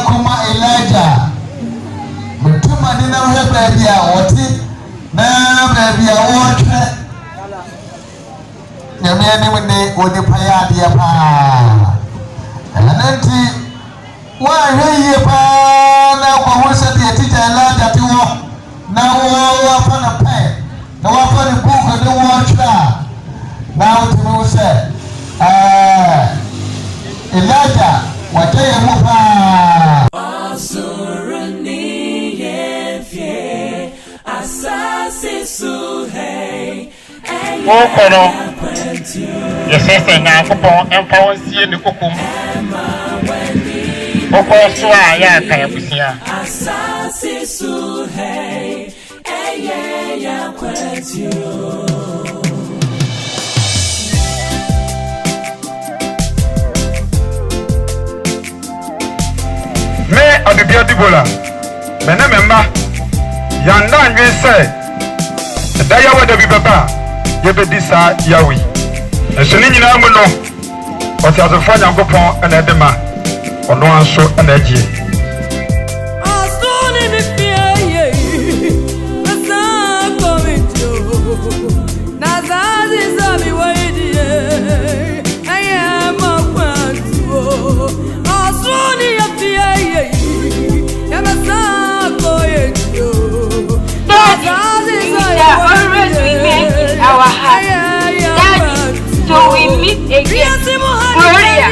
kuma Elijah mutuma ni na hwe baby a woti na baby a wotwe nyame anim ne odi paya de pa ananti wa hwe pa na kwa wose de teacher Elijah ti wo na wo fa na pa na wa fa ni book de wotwa na utunu se Elijah wateye mupa asurani yefye asasi suhei Wokono yesese na akopon emfa wonsie ne kokum Oko so a ya ka yabusia asasi suhei eye ya kwetio me odibia dibola mena memba yanda nwe se da ya wada bi baba ye bedi sa yawi esuni nyina mu no o ti azofa nyankopon na edema ono anso na agie asuni mi fie asa komito nazazi zabi waidie aye makwantu asuni ya fie our heart. Daddy, so we meet again. Gloria,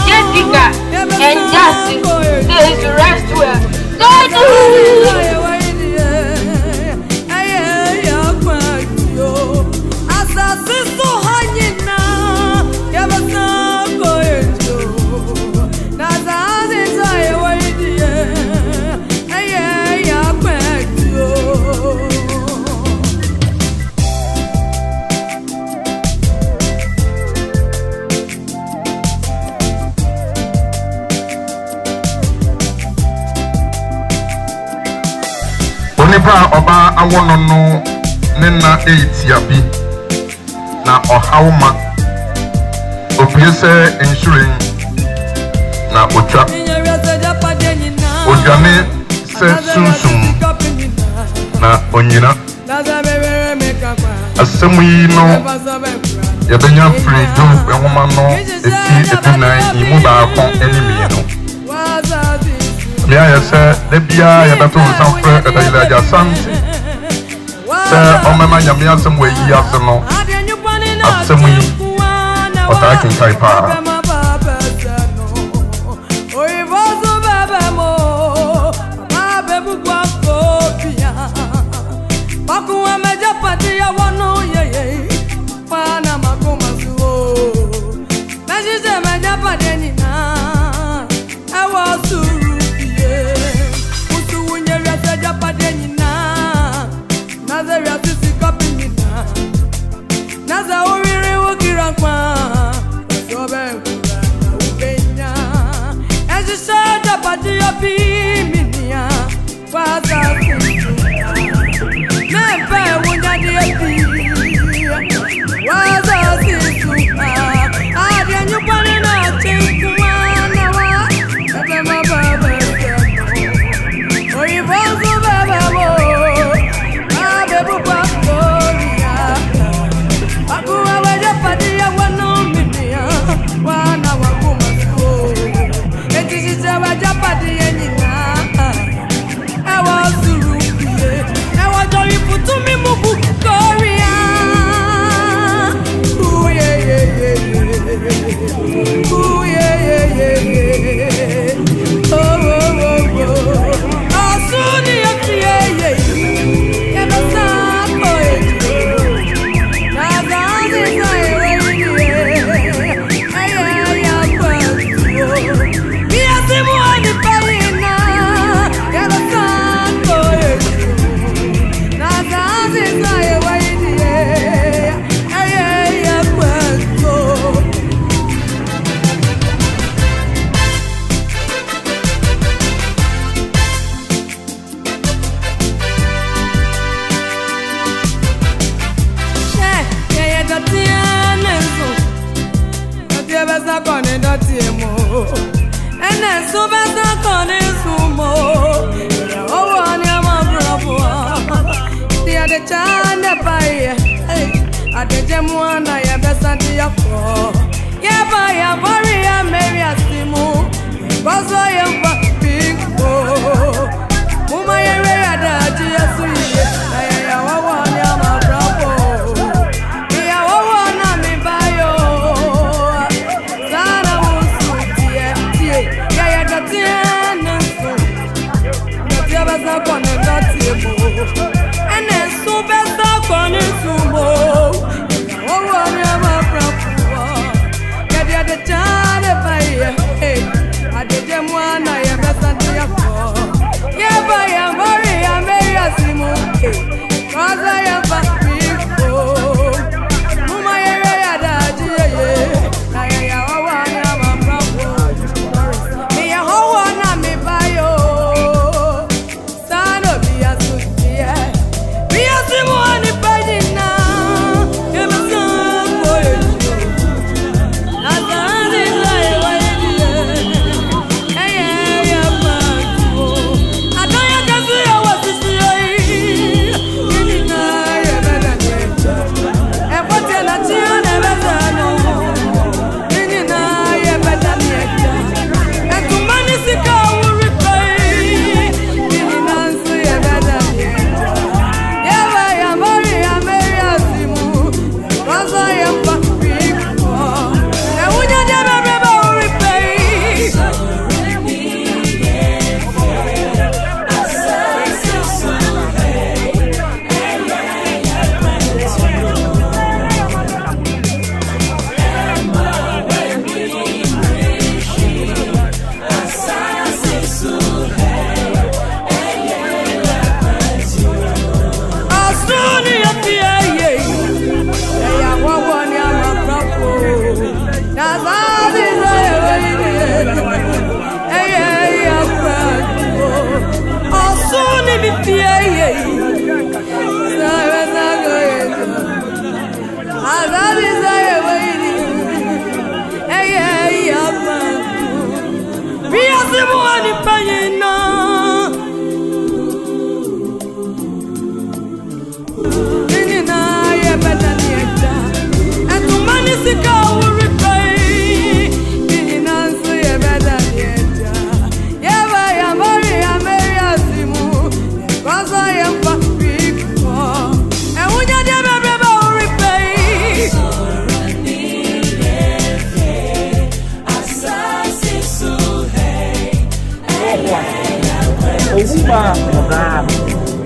Jessica, and Justin. There is rest well. Daddy! Onipa oba awono no nena etiabi na ohawma opiese ensuring na otwa odwane se sunsum na onyina asemu yi no yabenya free do ehoma no eti edunan imu ba kon enimi no Mia se debia ya datu sanfre edayila ja santi se omema nyame asem we yi aseno asemu yi otaki kaipa Adejemwana ya besandi yako Yeba ya bari ya meri asimu Gozo ya mba pinko Muma yere ya daji ya suye Aya ya wawa ni ama bravo Ya wawa na mibayo Sana musu tie Ya ya gatie nensu Gatie besa kone gatie mo Ene su besa kone sumo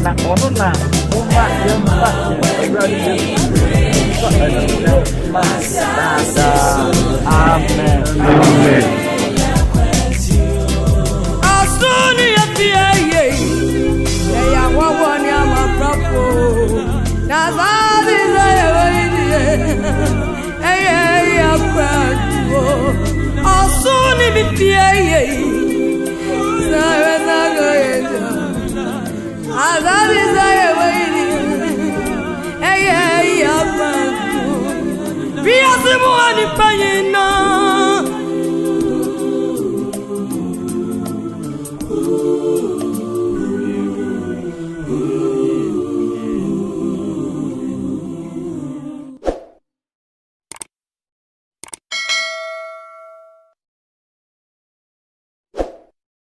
Na ono na uma yamba amen amen Asuni ya piye ya wawo ni ama propo na zazi za yewe ya kwatu Asuni mi piye